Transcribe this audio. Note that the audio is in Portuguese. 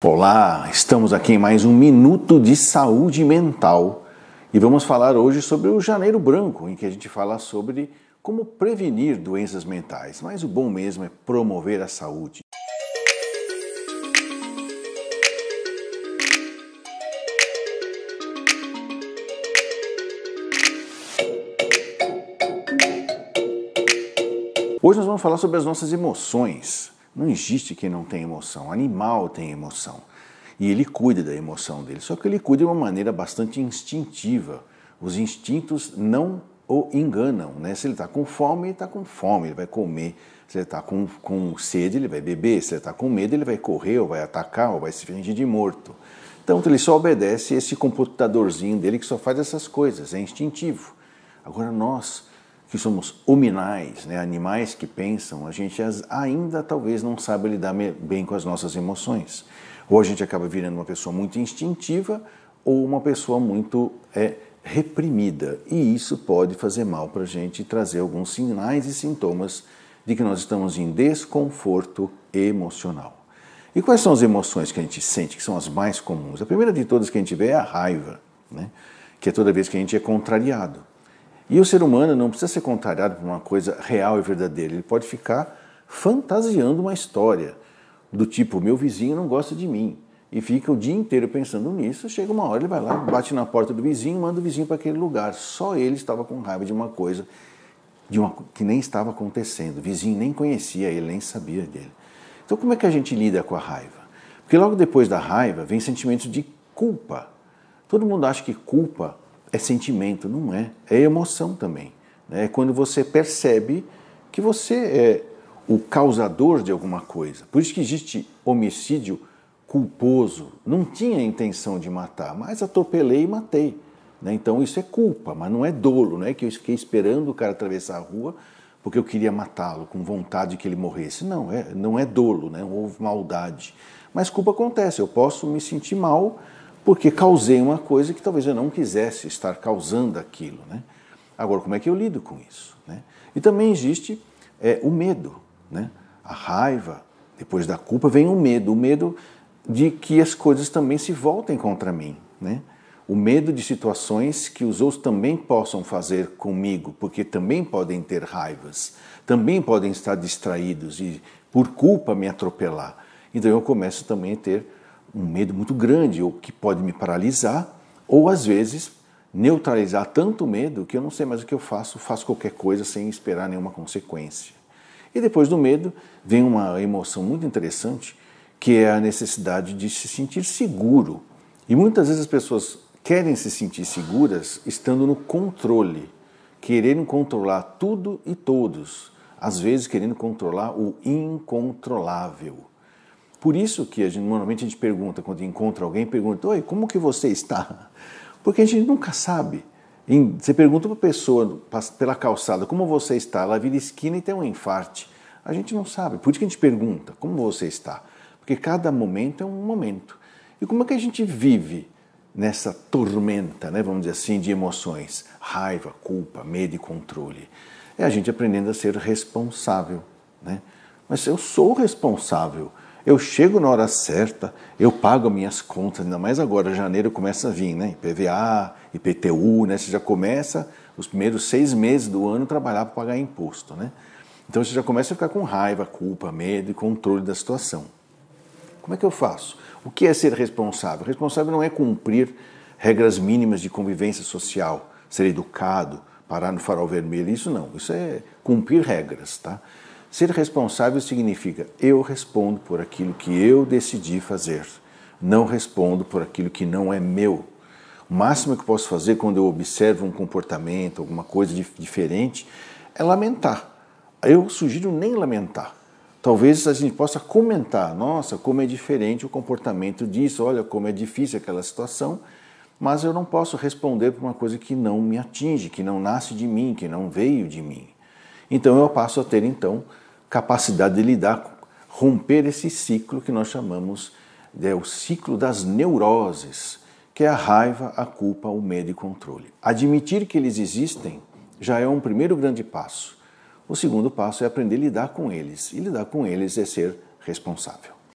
Olá, estamos aqui em mais um Minuto de Saúde Mental e vamos falar hoje sobre o Janeiro Branco, em que a gente fala sobre como prevenir doenças mentais, mas o bom mesmo é promover a saúde. Hoje nós vamos falar sobre as nossas emoções. Não existe quem não tem emoção. O animal tem emoção. E ele cuida da emoção dele. Só que ele cuida de uma maneira bastante instintiva. Os instintos não o enganam, né? Se ele está com fome, ele está com fome, ele vai comer. Se ele está com sede, ele vai beber. Se ele está com medo, ele vai correr, ou vai atacar, ou vai se fingir de morto. Então ele só obedece esse computadorzinho dele que só faz essas coisas. É instintivo. Agora nós, que somos hominais, né, animais que pensam, a gente ainda talvez não sabe lidar bem com as nossas emoções. Ou a gente acaba virando uma pessoa muito instintiva ou uma pessoa muito reprimida. E isso pode fazer mal para a gente e trazer alguns sinais e sintomas de que nós estamos em desconforto emocional. E quais são as emoções que a gente sente, que são as mais comuns? A primeira de todas que a gente vê é a raiva, né, que é toda vez que a gente é contrariado. E o ser humano não precisa ser contrariado por uma coisa real e verdadeira. Ele pode ficar fantasiando uma história do tipo, meu vizinho não gosta de mim. E fica o dia inteiro pensando nisso. Chega uma hora, ele vai lá, bate na porta do vizinho, manda o vizinho para aquele lugar. Só ele estava com raiva de uma coisa que nem estava acontecendo. O vizinho nem conhecia ele, nem sabia dele. Então como é que a gente lida com a raiva? Porque logo depois da raiva vem sentimentos de culpa. Todo mundo acha que culpa é sentimento, não é. É emoção também. É quando você percebe que você é o causador de alguma coisa. Por isso que existe homicídio culposo. Não tinha intenção de matar, mas atropelei e matei. Então isso é culpa, mas não é dolo. Não é que eu fiquei esperando o cara atravessar a rua porque eu queria matá-lo, com vontade de que ele morresse. Não é dolo, não houve maldade. Mas culpa acontece, eu posso me sentir mal porque causei uma coisa que talvez eu não quisesse estar causando aquilo, né? Agora, como é que eu lido com isso, né? E também existe o medo, né? A raiva, depois da culpa vem o medo de que as coisas também se voltem contra mim, né? O medo de situações que os outros também possam fazer comigo, porque também podem ter raivas, também podem estar distraídos e por culpa me atropelar. Então eu começo também a ter um medo muito grande, ou que pode me paralisar, ou às vezes neutralizar tanto medo que eu não sei mais o que eu faço qualquer coisa sem esperar nenhuma consequência. E depois do medo vem uma emoção muito interessante, que é a necessidade de se sentir seguro. E muitas vezes as pessoas querem se sentir seguras estando no controle, querendo controlar tudo e todos, às vezes querendo controlar o incontrolável. Por isso que normalmente a gente pergunta, quando encontra alguém, pergunta, oi, como que você está? Porque a gente nunca sabe. Você pergunta para a pessoa pela calçada, como você está? Ela vira esquina e tem um infarte. A gente não sabe. Por isso que a gente pergunta, como você está? Porque cada momento é um momento. E como é que a gente vive nessa tormenta, né, vamos dizer assim, de emoções? Raiva, culpa, medo e controle. É a gente aprendendo a ser responsável, né? Mas eu sou responsável. Eu chego na hora certa, eu pago minhas contas, ainda mais agora, janeiro começa a vir, né? IPVA, IPTU, né? Você já começa, os primeiros 6 meses do ano, trabalhar para pagar imposto, né? Então você já começa a ficar com raiva, culpa, medo e controle da situação. Como é que eu faço? O que é ser responsável? Responsável não é cumprir regras mínimas de convivência social, ser educado, parar no farol vermelho, isso não. Isso é cumprir regras, tá? Ser responsável significa eu respondo por aquilo que eu decidi fazer, não respondo por aquilo que não é meu. O máximo que eu posso fazer quando eu observo um comportamento, alguma coisa diferente, é lamentar. Eu sugiro nem lamentar. Talvez a gente possa comentar, nossa, como é diferente o comportamento disso, olha como é difícil aquela situação, mas eu não posso responder por uma coisa que não me atinge, que não nasce de mim, que não veio de mim. Então eu passo a ter, capacidade de lidar, romper esse ciclo que nós chamamos o ciclo das neuroses, que é a raiva, a culpa, o medo e controle. Admitir que eles existem já é um primeiro grande passo. O segundo passo é aprender a lidar com eles, e lidar com eles é ser responsável.